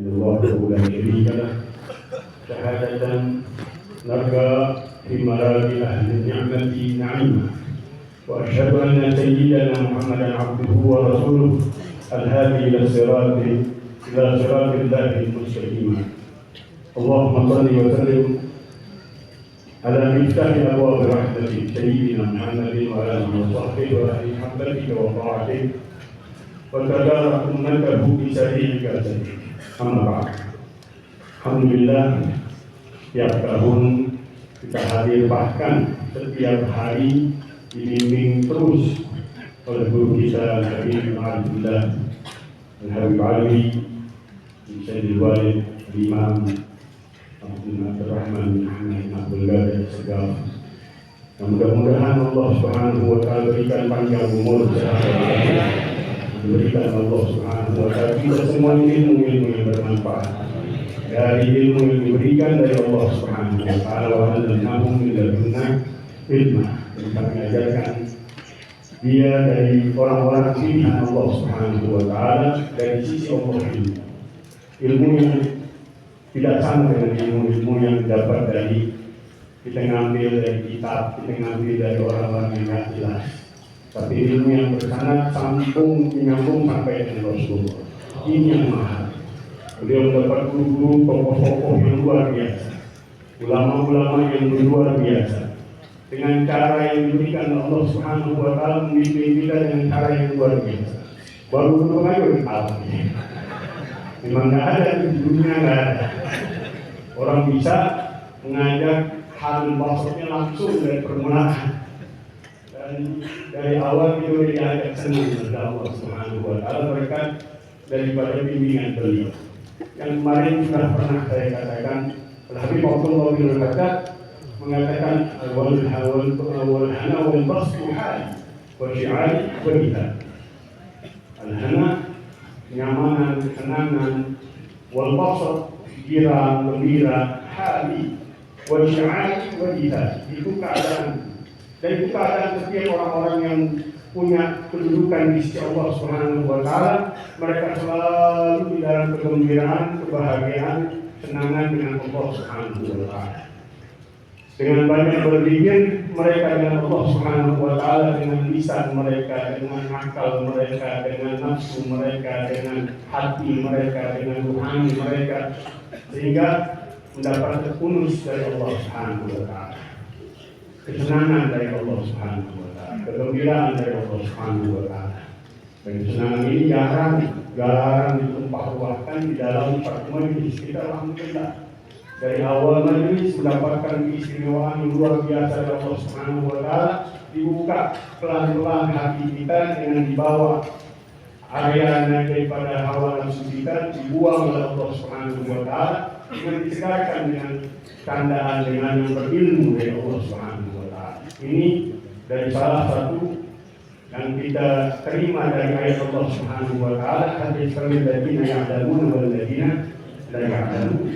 الله وحده لا شريك له شهادة نرجى في مراد أهل النعمة نعيما وأشهد أن سيدنا محمدا عبده ورسوله الهادي إلى صراط الله المستقيم. اللهم صل وسلم على مفتاح أبواب رحمتك سيدنا محمد وعلى آله وصحبه وأهل محبتك وطاعتك وتبارك أمته بسبيل كرسك. Amma ba'd. Alhamdulillah, setiap tahun kita hadir, bahkan setiap hari dibimbing terus oleh guru kita Habib Abdullah Al-Habib Ali Sayyidil Walid Imam Abdul Rahman Muhammad Abdul Qadir Segaf. Mudah-mudahan Allah Subhanahu wa taala berikan panjang umur sehat berikan Allah Subhanahu wa taala kita semua ilmu yang bermanfaat. Dari ilmu yang diberikan dari Allah Subhanahu wa taala, wa allamnahu min ladunna ilma. Kita mengajarkan dia dari orang-orang pilihan Allah Subhanahu wa taala, dari sisi Allah ilmu yang tidak sama dengan ilmu-ilmu yang dapat dari kita ngambil dari kitab, kita ngambil dari orang-orang yang tidak jelas. Tapi ilmu yang bersanad sambung menyambung sampai dengan Rasulullah. Ini yang mahal. Beliau mendapat guru-guru, tokoh-tokoh yang luar biasa, ulama-ulama yang luar biasa. Dengan cara yang diberikan Allah Subhanahu wa taala, membimbing kita dengan cara yang luar biasa. Baru dulu aja alam. Memang nggak ada di dunia, nggak ada. Orang bisa mengajak hal maksudnya langsung dari permulaan. Dan dari awal itu diajak senang kepada Allah Subhanahu wa taala berkat daripada bimbingan beliau. Yang kemarin sudah pernah saya katakan, Habib Abdullah bin Al-Haddad mengatakan al-hana wal basru hal wa syi'ari wa kitab. Al-hana kenyamanan, kesenangan, wal basr pikiran, gembira, hali, wa syi'ari wa kitab. Itu keadaan. Dan itu keadaan setiap orang-orang yang punya kedudukan di sisi Allah Subhanahu wa taala, mereka selalu di dalam kegembiraan, kebahagiaan, kesenangan dengan Allah Subhanahu wa taala. Dengan banyak berzikir mereka dengan Allah Subhanahu wa taala, dengan lisan mereka, dengan akal mereka, dengan nafsu mereka, dengan hati mereka, dengan rohani mereka, sehingga mendapat unus dari Allah Subhanahu wa taala. Kesenangan dari Allah Subhanahu wa taala, kegembiraan dari Allah Subhanahu wa taala. Dan kesenangan ini jarang ditumpah ruahkan di dalam pertemuan majelis kita. Alhamdulillah, dari awal majelis mendapatkan keistimewaan yang luar biasa dari Allah Subhanahu wa taala, dibuka pelan-pelan hati kita dengan dibawa area daripada hawa nafsu kita, dibuang oleh Allah Subhanahu wa taala, dengan disegarkan dengan candaan dengan yang berilmu dari Allah Subhanahu wa taala. Ini dari salah satu yang kita terima dari ayat Allah Subhanahu wa taala, hadis alladziina ya'lamuuna wal ladziina la ya'lamuun.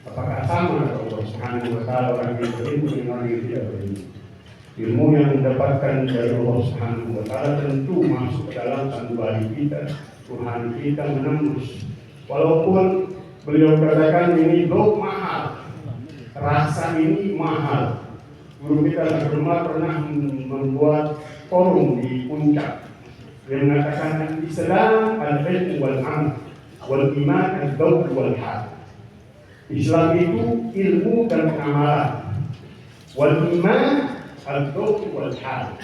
Apakah sama Allah Subhanahu wa taala orang yang berilmu dengan orang yang tidak berilmu? Ilmu yang didapatkan dari Allah Subhanahu wa taala tentu masuk ke dalam sanubari kita, Tuhan kita menembus. Walaupun beliau katakan ini mahal, rasa ini mahal. Guru kita Al-Rumah pernah membuat forum di Puncak yang mengatakan Islam al-ilm wal-amal wal-iman al-dawr wal-hal. Islam itu ilmu dan pengamalan, wal-iman al-dawr wal-hal.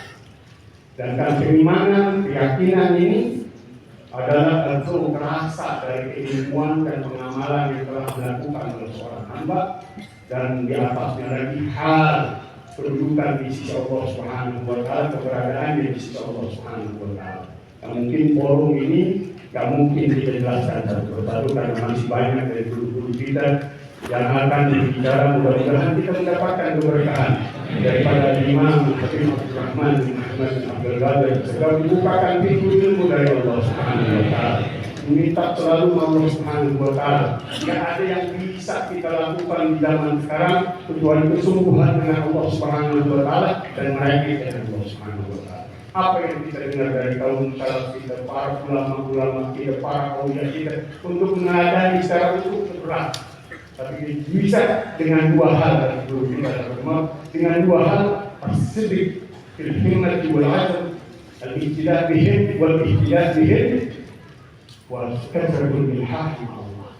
Dan keimanan, keyakinan ini adalah bentuk rasa dari keilmuan dan pengamalan yang telah dilakukan oleh seorang hamba, dan di atasnya lagi hal kedudukan di sisi Allah Subhanahu wa taala, keberadaan di sisi Allah Subhanahu wa taala. Yang mungkin forum ini gak mungkin kita jelaskan satu persatu karena masih banyak dari guru-guru kita yang akan berbicara. Mudah-mudahan kita mendapatkan keberkahan daripada Imam Habib Rahman Muhammad Abdul Qadir Segaf, dibukakan pintu ilmu dari Allah Subhanahu wa taala. Minta selalu Allah Subhanahu wa taala. Tidak ada yang bisa kita lakukan di zaman sekarang kecuali kesungguhan dengan Allah Subhanahu wa taala dan meraih dengan Allah Subhanahu wa taala. apa yang kita dengar dari kaum salaf kita, para ulama-ulama kita, para aulia kita, untuk mengadani secara utuh berat. Tapi bisa dengan dua hal dari guru kita, dengan dua hal, as-sidq fil himmah wal 'azm, al-ijtihad bihim wal ihtidal bihim, wal kasrul ilhah Allah.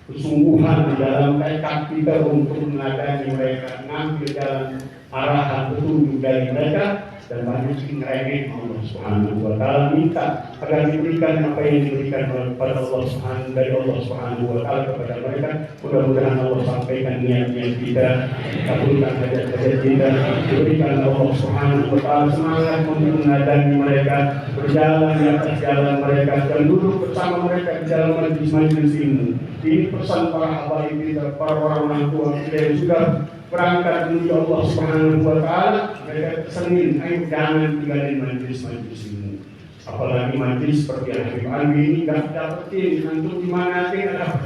Kesungguhan di dalam tekad kita untuk mengadani mereka, mengambil jalan arahan petunjuk dari mereka, dan banyak ngerengek Allah Subhanahu wa Ta'ala, minta agar diberikan apa yang diberikan kepada Allah Subhanahu dari Allah Subhanahu wa Ta'ala kepada mereka. Mudah-mudahan Allah sampaikan niat-niat kita, kabulkan hajat-hajat kita, berikan Allah Subhanahu wa Ta'ala semangat untuk mengadani mereka, berjalan di atas jalan mereka, dan duduk bersama mereka di dalam majlis-majlis ini. Ini pesan para habaib kita, para orang tua kita yang sudah berangkat menuju Allah Subhanahu wa Ta'ala. Mereka tersenin, ayo jangan tinggalin majlis-majlis ini. Apalagi majlis seperti Al-Habib Alwi ini nggak dapetin, antum di mana aja nggak dapat.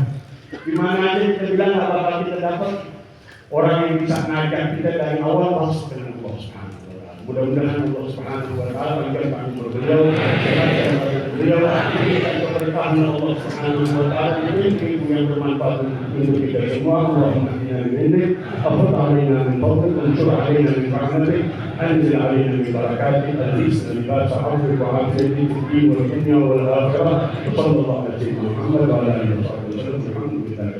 Di mana aja kita bilang nggak bakal kita dapat orang yang bisa ngajak kita dari awal masuk dengan Allah Subhanahu wa Ta'ala. Mudah-mudahan Allah Subhanahu wa Ta'ala menjaga beliau, beliau keberkahan Allah Subhanahu wa Ta'ala, ilmu yang bermanfaat untuk kita semua. Allahumma inna bi'indik, afad alaina min fadlik, ansur alaina min rahmatik, anzil alaina min barakatik, alisna libasa hafid wa hafidin fi wal dunya wal akhirah. Sallallahu alaihi wa sallam wa ala alihi wa sahbihi wa sallam. Alhamdulillah.